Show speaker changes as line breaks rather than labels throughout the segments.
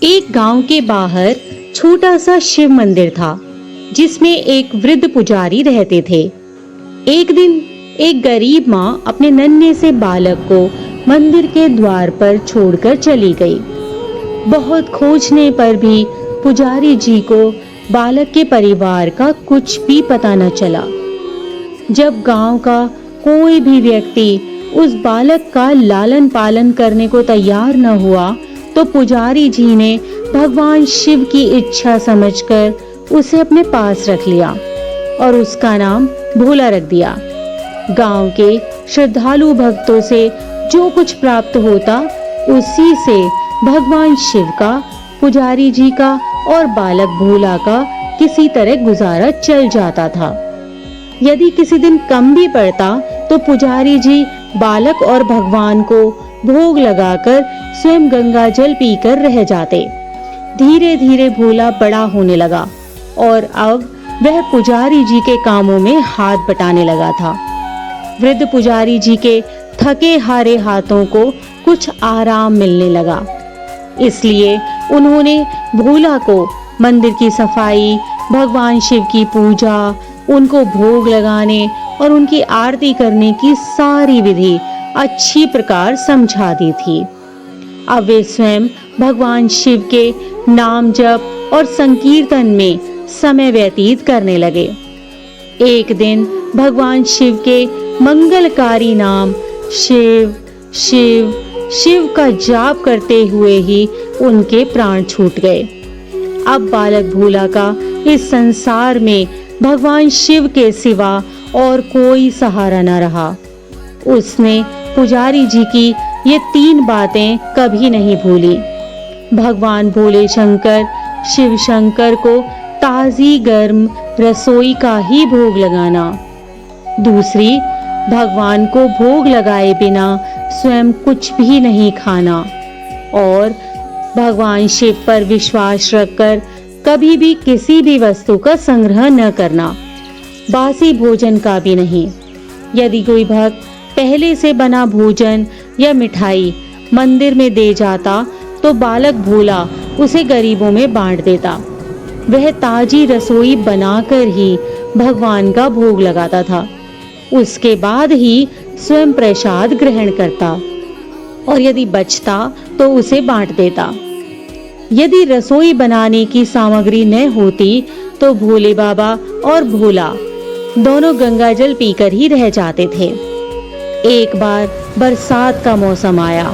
एक गांव के बाहर छोटा सा शिव मंदिर था, जिसमें एक वृद्ध पुजारी रहते थे। एक दिन एक गरीब माँ अपने नन्हे से बालक को मंदिर के द्वार पर छोड़कर चली गई। बहुत खोजने पर भी पुजारी जी को बालक के परिवार का कुछ भी पता न चला। जब गांव का कोई भी व्यक्ति उस बालक का लालन पालन करने को तैयार न हुआ, तो पुजारी जी ने भगवान शिव की इच्छा समझकर उसे अपने पास रख लिया और उसका नाम भोला रख दिया। गांव के श्रद्धालु भक्तों से जो कुछ प्राप्त होता, उसी से भगवान शिव का, पुजारी जी का और बालक भोला का किसी तरह गुजारा चल जाता था। यदि किसी दिन कम भी पड़ता, तो पुजारी जी बालक और भगवान को भोग लगाकर स्वयं गंगा जल पीकर रह जाते। धीरे धीरे भोला बड़ा होने लगा और अब वह पुजारी जी के कामों में हाथ बटाने लगा था। वृद्ध पुजारी जी के थके हारे हाथों को कुछ आराम मिलने लगा, इसलिए उन्होंने भोला को मंदिर की सफाई, भगवान शिव की पूजा, उनको भोग लगाने और उनकी आरती करने की सारी विधि अच्छी प्रकार समझा दी थी। अब वे स्वयं भगवान शिव के नाम जप और संकीर्तन में समय व्यतीत करने लगे। एक दिन भगवान शिव के मंगलकारी नाम शिव शिव शिव का जाप करते हुए ही उनके प्राण छूट गए। अब बालक भोला का इस संसार में भगवान शिव के सिवा और कोई सहारा न रहा। उसने पुजारी जी की ये 3 बातें कभी नहीं भूली। भगवान भोले शंकर शिव शंकर को ताजी गर्म रसोई का ही भोग लगाना। दूसरी, भगवान को भोग लगाए बिना स्वयं कुछ भी नहीं खाना। और भगवान शिव पर विश्वास रखकर कभी भी किसी भी वस्तु का संग्रह न करना, बासी भोजन का भी नहीं। यदि कोई भक्त पहले से बना भोजन या मिठाई मंदिर में दे जाता, तो बालक भोला उसे गरीबों में बांट देता। वह ताजी रसोई बनाकर ही भगवान का भोग लगाता था। उसके बाद ही स्वयं प्रसाद ग्रहण करता और यदि बचता तो उसे बांट देता। यदि रसोई बनाने की सामग्री न होती, तो भोले बाबा और भोला दोनों गंगा जल पीकर ही रह जाते थे। एक बार बरसात का मौसम आया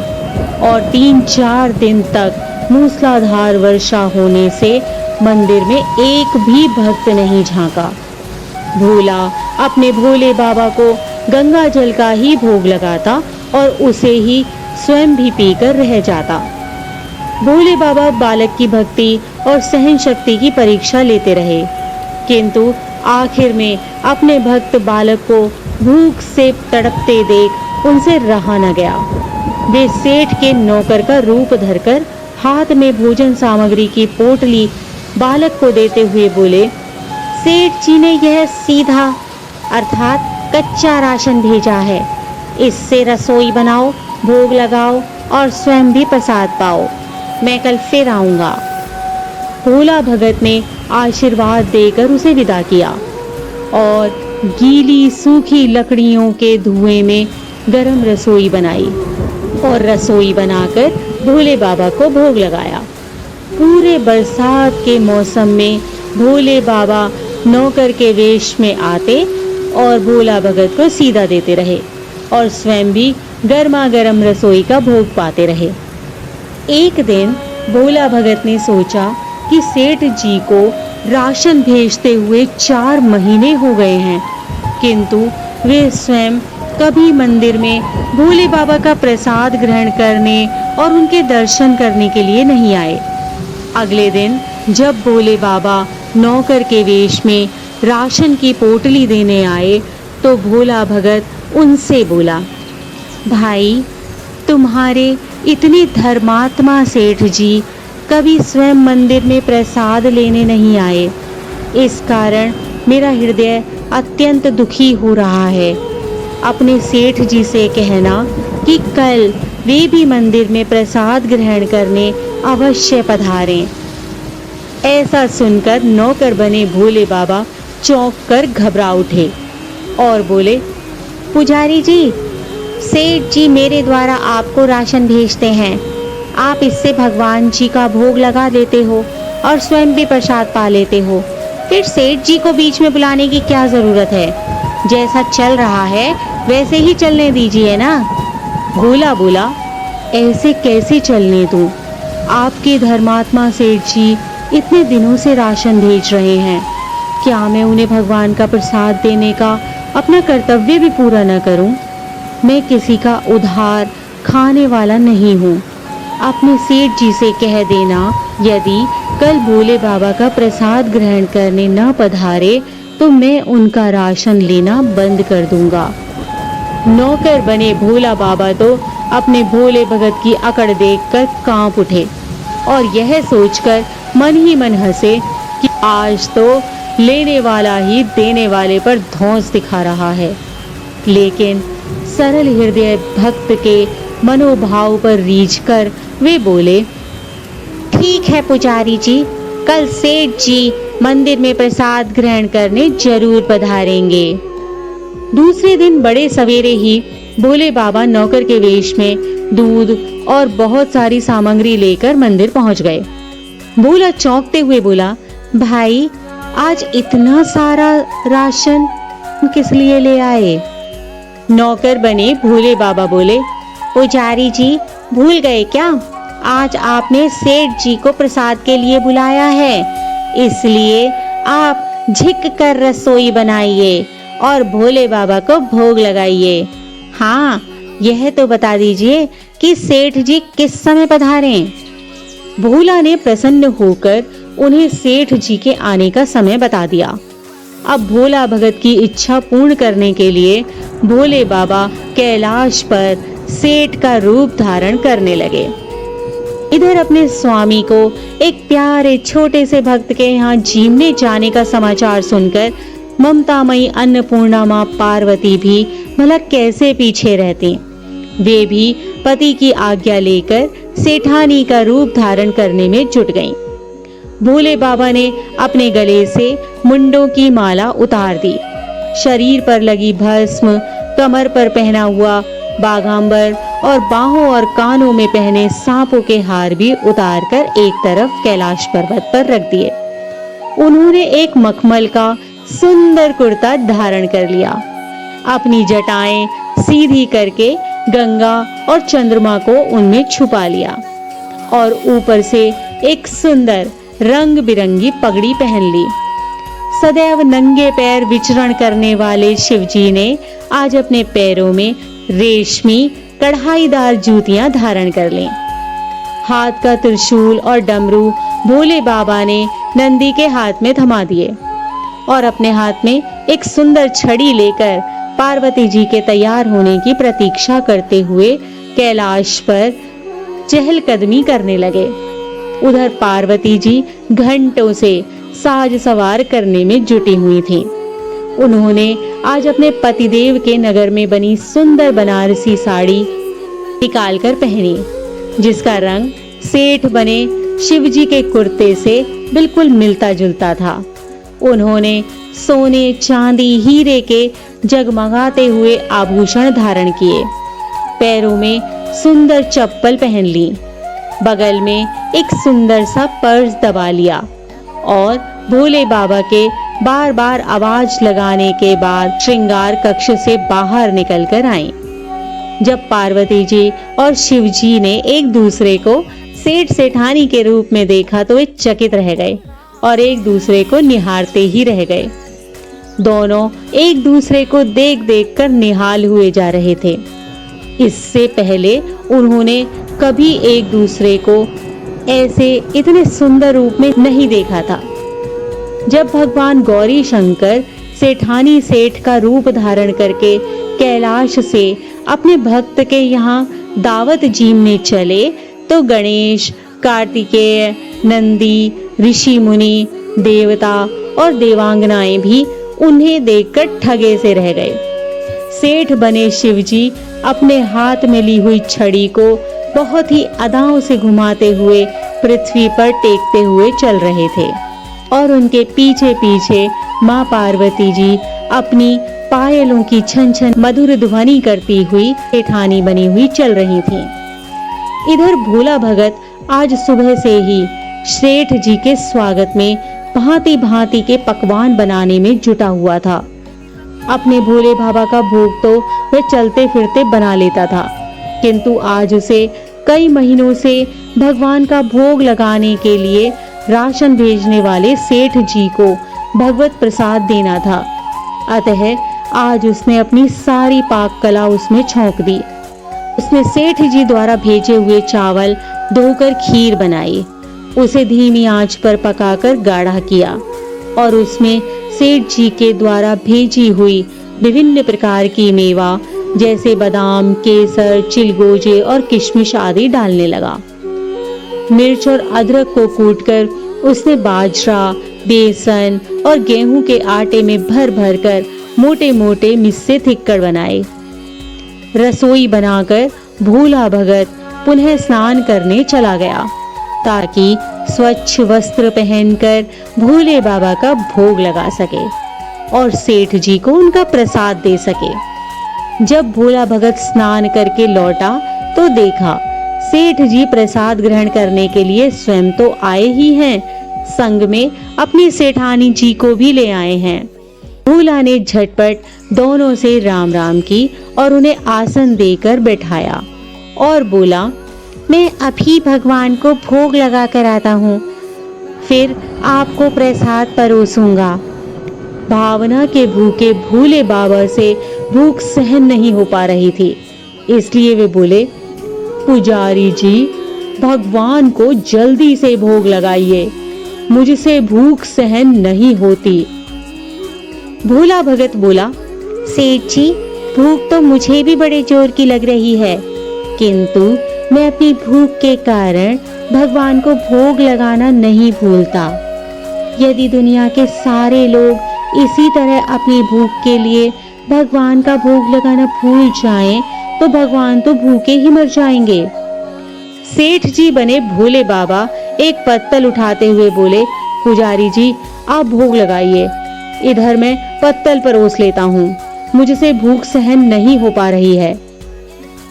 और 3-4 दिन तक मूसलाधार वर्षा होने से मंदिर में एक भी भक्त नहीं झांका। भोला अपने भोले बाबा को गंगा जल का ही भोग लगाता और उसे ही स्वयं भी पीकर रह जाता। भोले बाबा बालक की भक्ति और सहन शक्ति की परीक्षा लेते रहे, किंतु आखिर में अपने भक्त बालक को भूख से तड़पते देख उनसे रहा न गया। वे सेठ के नौकर का रूप धरकर हाथ में भोजन सामग्री की पोटली बालक को देते हुए बोले, सेठ जी ने यह सीधा अर्थात कच्चा राशन भेजा है। इससे रसोई बनाओ, भोग लगाओ और स्वयं भी प्रसाद पाओ। मैं कल फिर आऊंगा। भोला भगत ने आशीर्वाद देकर उसे विदा किया और गीली सूखी लकड़ियों के धुएं में गरम रसोई बनाई और रसोई बनाकर भोले बाबा को भोग लगाया। पूरे बरसात के मौसम में भोले बाबा नौकर के वेश में आते और भोला भगत को सीधा देते रहे और स्वयं भी गर्मा गर्म रसोई का भोग पाते रहे। एक दिन भोला भगत ने सोचा कि सेठ जी को राशन भेजते हुए 4 महीने हो गए हैं, किंतु वे स्वयं कभी मंदिर में भोले बाबा का प्रसाद ग्रहण करने और उनके दर्शन करने के लिए नहीं आए। अगले दिन जब भोले बाबा नौकर के वेश में राशन की पोटली देने आए, तो भोला भगत उनसे बोला, भाई, तुम्हारे इतने धर्मात्मा सेठ जी कभी स्वयं मंदिर में प्रसाद लेने नहीं आए। इस कारण मेरा हृदय अत्यंत दुखी हो रहा है। अपने सेठ जी से कहना कि कल वे भी मंदिर में प्रसाद ग्रहण करने अवश्य पधारें। ऐसा सुनकर नौकर बने भोले बाबा चौंक कर घबरा उठे और बोले, पुजारी जी, सेठ जी मेरे द्वारा आपको राशन भेजते हैं। आप इससे भगवान जी का भोग लगा देते हो और स्वयं भी प्रसाद पा लेते हो। फिर सेठ जी को बीच में बुलाने की क्या जरूरत है? जैसा चल रहा है वैसे ही चलने दीजिए ना। भोला बोला, ऐसे कैसे चलने दूं? आपके धर्मात्मा सेठ जी इतने दिनों से राशन भेज रहे हैं। क्या मैं उन्हें भगवान का प्रसाद देने का अपना कर्तव्य भी पूरा न करूं? मैं किसी का उधार खाने वाला नहीं हूं। अपने सेठ जी से कह देना, यदि कल भोले बाबा का प्रसाद ग्रहण करने न पधारे तो मैं उनका राशन लेना बंद कर दूंगा। नौकर बने भोला बाबा तो अपने भोले भगत की अकड़ देखकर कांप उठे और यह सोचकर मन ही मन हंसे कि आज तो लेने वाला ही देने वाले पर धौंस दिखा रहा है। लेकिन सरल हृदय भक्त के मनोभाव पर रीझकर वे बोले, ठीक है पुजारी जी, कल सेठ जी मंदिर में प्रसाद ग्रहण करने जरूर पधारेंगे। दूसरे दिन बड़े सवेरे ही भोले बाबा नौकर के वेश में दूध और बहुत सारी सामग्री लेकर मंदिर पहुंच गए। भोला चौंकते हुए बोला, भाई आज इतना सारा राशन किस लिए ले आए? नौकर बने भोले बाबा बोले, पुजारी जी भूल गए क्या? आज आपने सेठ जी को प्रसाद के लिए बुलाया है, इसलिए आप झिक कर रसोई बनाइए और भोले बाबा को भोग लगाइए। हाँ, यह तो बता दीजिए कि सेठ जी किस समय पधारें? भोला ने प्रसन्न होकर उन्हें सेठ जी के आने का समय बता दिया। अब भोला भगत की इच्छा पूर्ण करने के लिए भोले बाबा कैलाश पर सेठ का रूप धारण करने लगे। इधर अपने स्वामी को एक प्यारे छोटे से भक्त के यहाँ जीमने जाने का समाचार सुनकर ममतामयी अन्नपूर्णा माँ पार्वती भी भला कैसे पीछे रहती। वे भी पति की आज्ञा लेकर सेठानी का रूप धारण करने में जुट गईं। भोले बाबा ने अपने गले से मुंडों की माला उतार दी, शरीर पर लगी भस्म, कमर पर पहना हुआ बाघांबर और बाहों और कानों में पहने सांपों के हार भी उतारकर एक तरफ कैलाश पर्वत पर रख दिए। उन्होंने एक मखमल का सुंदर कुर्ता धारण कर लिया। अपनी जटाएं सीधी करके गंगा और चंद्रमा को उनमें छुपा लिया और ऊपर से एक सुंदर रंग बिरंगी पगड़ी पहन ली। सदैव नंगे पैर विचरण करने वाले शिवजी ने आज अपने पैरों में रेशमी कढ़ाईदार जूतियां धारण कर लीं। हाथ का त्रिशूल और डमरू भोले बाबा ने नंदी के हाथ में थमा दिए और अपने हाथ में एक सुंदर छड़ी लेकर पार्वती जी के तैयार होने की प्रतीक्षा करते हुए कैलाश पर चहलकदमी करने लगे। उधर पार्वती जी घंटों से साज सवार करने में जुटी हुई थीं। उन्होंने आज अपने पतिदेव के नगर में बनी सुंदर बनारसी साड़ी निकालकर पहनी, जिसका रंग सेठ बने शिवजी के कुर्ते से बिल्कुल मिलता जुलता था। उन्होंने सोने, चांदी, हीरे के जगमगाते हुए आभूषण धारण किए, पैरों में सुंदर चप्पल पहन ली, बगल में एक सुंदर सा पर्स दबा लिया और भोले बाबा के बार बार आवाज लगाने के बाद श्रृंगार कक्ष से बाहर निकलकर आईं। जब पार्वती जी और शिव जी ने एक दूसरे को सेठ सेठानी के रूप में देखा तो वे चकित रह गए और एक दूसरे को निहारते ही रह गए। दोनों एक दूसरे को देख देख कर निहाल हुए जा रहे थे। इससे पहले उन्होंने कभी एक दूसरे को ऐसे इतने सुंदर रूप में नहीं देखा था। जब भगवान गौरी शंकर सेठानी सेठ का रूप धारण करके कैलाश से अपने भक्त के यहाँ दावत जीमने चले तो गणेश, कार्तिकेय, नंदी, ऋषि मुनि, देवता और देवांगनाएं भी उन्हें देखकर ठगे से रह गए। सेठ बने शिवजी अपने हाथ में ली हुई छड़ी को बहुत ही अदाओं से घुमाते हुए पृथ्वी पर टेकते हुए चल रहे थे और उनके पीछे पीछे माँ पार्वती जी अपनी पायलों की छन छन मधुर ध्वनि करती हुई सेठानी बनी हुई चल रही थीं। इधर भोला भगत आज सुबह से ही सेठ जी के स्वागत में भांति भांति के पकवान बनाने में जुटा हुआ था। अपने भोले बाबा का भोग तो वह चलते फिरते बना लेता था, किंतु आज उसे कई महीनों से भगवान का भोग लगाने के लिए राशन भेजने वाले सेठ जी को भगवत प्रसाद देना था। अतः आज उसने अपनी सारी पाक कला उसमें झोंक दी। उसने सेठ जी द्वारा भेजे हुए चावल धोकर खीर बनाई, उसे धीमी आंच पर पकाकर गाढ़ा किया और उसमें सेठ जी के द्वारा भेजी हुई विभिन्न प्रकार की मेवा जैसे बादाम, केसर, चिलगोजे और किशमिश आदि डालने लगा। मिर्च और अदरक को कूटकर उसने बाजरा, बेसन और गेहूं के आटे में भर भर कर मोटे मोटे मिस्से थिक्कड़ बनाए। रसोई बनाकर भोला भगत पुनः स्नान करने चला गया ताकि स्वच्छ वस्त्र पहनकर भोले बाबा का भोग लगा सके और सेठ जी को उनका प्रसाद दे सके। जब भोला भगत स्नान करके लौटा तो देखा सेठ जी प्रसाद ग्रहण करने के लिए स्वयं तो आए ही हैं, संग में अपनी सेठानी जी को भी ले आए हैं। भोला ने झटपट दोनों से राम राम की और उन्हें आसन देकर बैठाया और बोला, मैं अभी भगवान को भोग लगा कर आता हूँ, फिर आपको प्रसाद परोसूंगा। भावना के भूखे भोले बाबा से भूख सहन नहीं हो पा रही थी, इसलिए वे बोले, पुजारी जी भगवान को जल्दी से भोग लगाइए, मुझसे भूख सहन नहीं होती। भोला भगत बोला, सेठ जी भूख तो मुझे भी बड़े जोर की लग रही है, किंतु मैं अपनी भूख के कारण भगवान को भोग लगाना नहीं भूलता। यदि दुनिया के सारे लोग इसी तरह अपनी भूख के लिए भगवान का भोग लगाना भूल जाएं, तो भगवान तो भूखे ही मर जाएंगे। सेठ जी बने भोले बाबा एक पत्तल उठाते हुए बोले, पुजारी जी आप भोग लगाइए, इधर मैं पत्तल परोस लेता हूँ, मुझसे भूख सहन नहीं हो पा रही है।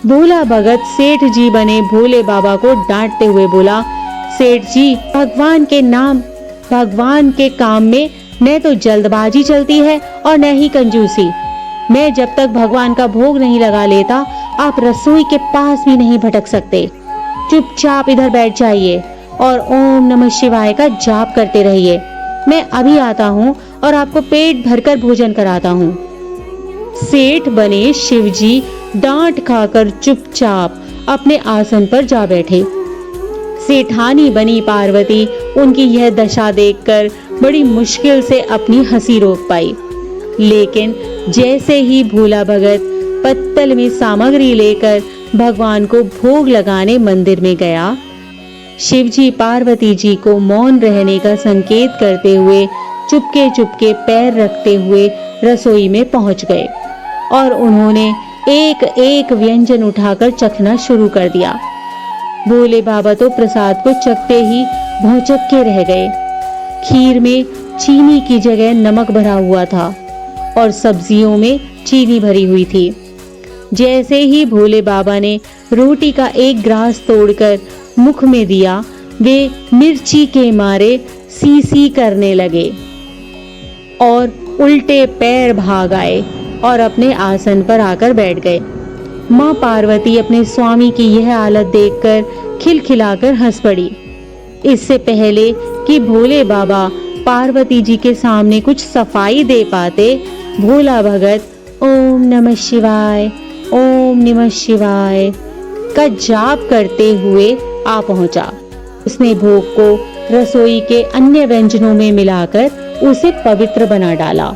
भोला भगत सेठ जी बने भोले बाबा को डांटते हुए बोला, सेठ जी भगवान के नाम भगवान के काम में न तो जल्दबाजी चलती है और न ही कंजूसी। मैं जब तक भगवान का भोग नहीं लगा लेता आप रसोई के पास भी नहीं भटक सकते। चुपचाप इधर बैठ जाइए और ओम नमः शिवाय का जाप करते रहिए। मैं अभी आता हूँ और आपको पेट भरकर भोजन कराता हूँ। सेठ बने शिवजी डांट खाकर चुपचाप अपने आसन पर जा बैठे। सेठानी बनी पार्वती उनकी यह दशा देखकर बड़ी मुश्किल से अपनी हंसी रोक पाई, लेकिन जैसे ही भोला भगत पत्तल में सामग्री लेकर भगवान को भोग लगाने मंदिर में गया, शिवजी पार्वती जी को मौन रहने का संकेत करते हुए चुपके चुपके पैर रखते हुए रसोई में पहुंच गए और उन्होंने एक एक व्यंजन उठाकर चखना शुरू कर दिया। भोले बाबा तो प्रसाद को चखते ही भौचक्के के रह गए। खीर में चीनी की जगह नमक भरा हुआ था और सब्जियों में चीनी भरी हुई थी। जैसे ही भोले बाबा ने रोटी का एक ग्रास तोड़कर मुख में दिया, वे मिर्ची के मारे सी सी करने लगे और उल्टे पैर भाग आए और अपने आसन पर आकर बैठ गए। माँ पार्वती अपने स्वामी की यह हालत देखकर खिलखिलाकर हंस पड़ी। इससे पहले कि भोले बाबा पार्वती जी के सामने कुछ सफाई दे पाते, भोला भगत ओम नमः शिवाय का जाप करते हुए आ पहुंचा। उसने भोग को रसोई के अन्य व्यंजनों में मिलाकर उसे पवित्र बना डाला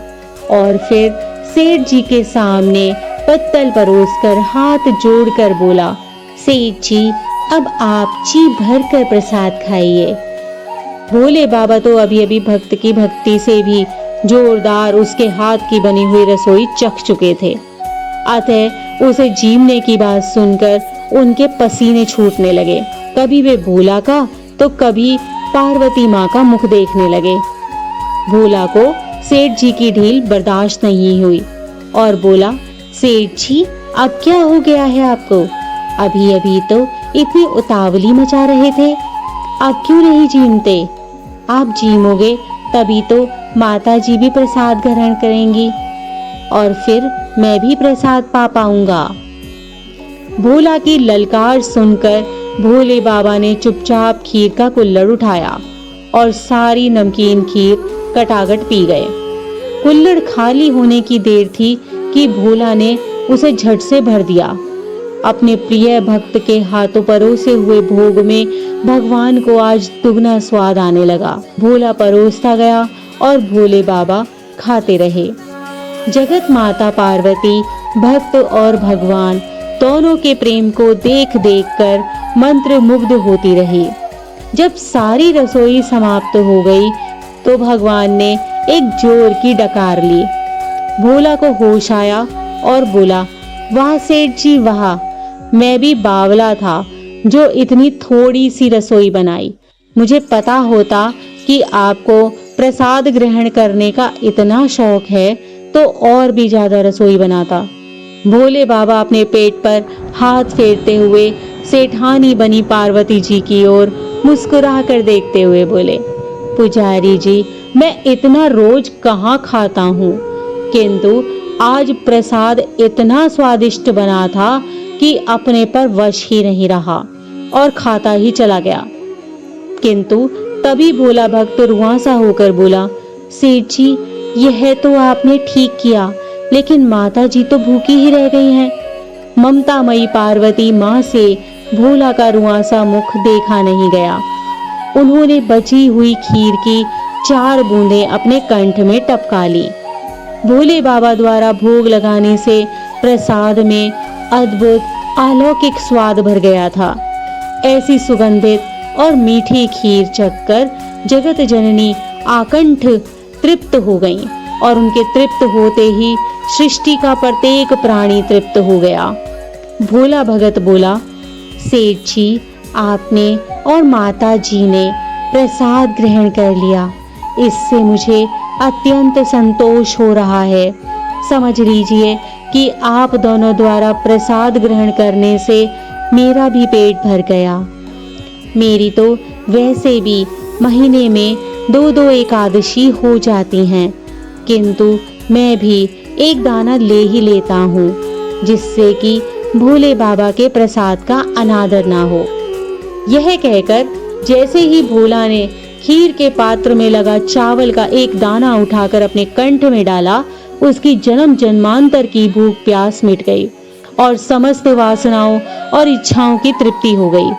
और फिर सेठ जी के सामने पत्तल परोसकर हाथ जोड़कर बोला, सेठ जी अब आप जी भर कर प्रसाद खाइए। भोले बाबा तो अभी अभी भक्त की भक्ति से भी जोरदार उसके हाथ की बनी हुई रसोई चख चुके थे। अतः उसे जीवने की बात सुनकर उनके पसीने छूटने लगे। कभी वे भोला का तो कभी पार्वती माँ का मुख देखने लगे। भोला को सेठ जी की ढील बर्दाश्त नहीं हुई और बोला, सेठ जी अब क्या हो गया है आपको? अभी अभी तो इतनी उतावली मचा रहे थे, अब क्यों नहीं जीमते? आप जीमोगे तभी तो माता जी भी प्रसाद ग्रहण करेंगी और फिर मैं भी प्रसाद पा पाऊंगा। भोला की ललकार सुनकर भोले बाबा ने चुपचाप खीर का कुल्हड़ उठाया और सारी नमकीन खीर कटागट पी गए। कुल्हड़ खाली होने की देर थी कि भोला ने उसे झट से भर दिया। अपने प्रिय भक्त के हाथों परोसे हुए भोग में भगवान को आज दुगना स्वाद आने लगा। भोला परोसता गया और भोले बाबा खाते रहे। जगत माता पार्वती भक्त और भगवान दोनों के प्रेम को देख देख कर मंत्र मुग्ध होती रही। जब सारी रसोई समाप्त हो गई तो भगवान ने एक जोर की डकार ली। भोला को होश आया और बोला, वाह सेठ जी वाह, मैं भी बावला था जो इतनी थोड़ी सी रसोई बनाई। मुझे पता होता कि आपको प्रसाद ग्रहण करने का इतना शौक है तो और भी ज्यादा रसोई बनाता। भोले बाबा अपने पेट पर हाथ फेरते हुए सेठानी बनी पार्वती जी की ओर मुस्कुरा कर देखते हुए बोले, पुजारी जी मैं इतना रोज कहाँ खाता हूँ, किंतु आज प्रसाद इतना स्वादिष्ट बना था कि अपने पर वश ही नहीं रहा और खाता ही चला गया। किंतु तभी भोला भक्त रुआंसा होकर बोला, सेठ जी यह तो आपने ठीक किया, लेकिन माता जी तो भूखी ही रह गई हैं। ममतामयी पार्वती माँ से भोला का रुआंसा मुख देखा नहीं गया। उन्होंने बची हुई खीर की 4 बूंदें अपने कंठ में टपका ली। भोले बाबा द्वारा भोग लगाने से प्रसाद में अद्भुत अलौकिक स्वाद भर गया था। ऐसी सुगंधित और मीठी खीर चखकर जगत जननी आकंठ तृप्त हो गईं और उनके तृप्त होते ही सृष्टि का प्रत्येक प्राणी तृप्त हो गया। भोला भगत बोला, सेठ जी आपने और माता जी ने प्रसाद ग्रहण कर लिया, इससे मुझे अत्यंत संतोष हो रहा है। समझ लीजिए कि आप दोनों द्वारा प्रसाद ग्रहण करने से मेरा भी पेट भर गया। मेरी तो वैसे भी महीने में 2-2 एकादशी हो जाती हैं, किंतु मैं भी एक दाना ले ही लेता हूँ, जिससे कि भोले बाबा के प्रसाद का अनादर ना हो। यह कहकर जैसे ही भोला ने खीर के पात्र में लगा चावल का एक दाना उठाकर अपने कंठ में डाला, उसकी जन्म जन्मांतर की भूख प्यास मिट गई और समस्त वासनाओं और इच्छाओं की तृप्ति हो गई।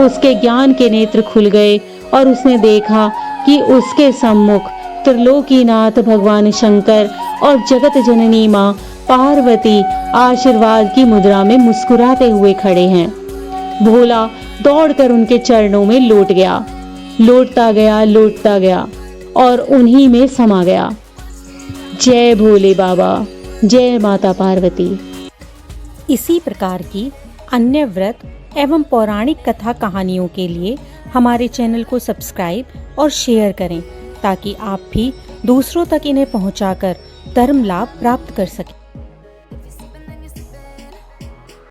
उसके ज्ञान के नेत्र खुल गए और उसने देखा कि उसके सम्मुख त्रिलोकीनाथ भगवान शंकर और जगत जननी माँ पार्वती आशीर्वाद की मुद्रा में मुस्कुराते हुए खड़े हैं। भोला दौड़कर उनके चरणों में लौटता गया और उन्हीं में समा गया। जय भोले बाबा, जय माता पार्वती।
इसी प्रकार की अन्य व्रत एवं पौराणिक कथा कहानियों के लिए हमारे चैनल को सब्सक्राइब और शेयर करें, ताकि आप भी दूसरों तक इन्हें पहुंचाकर धर्म लाभ प्राप्त कर सकें।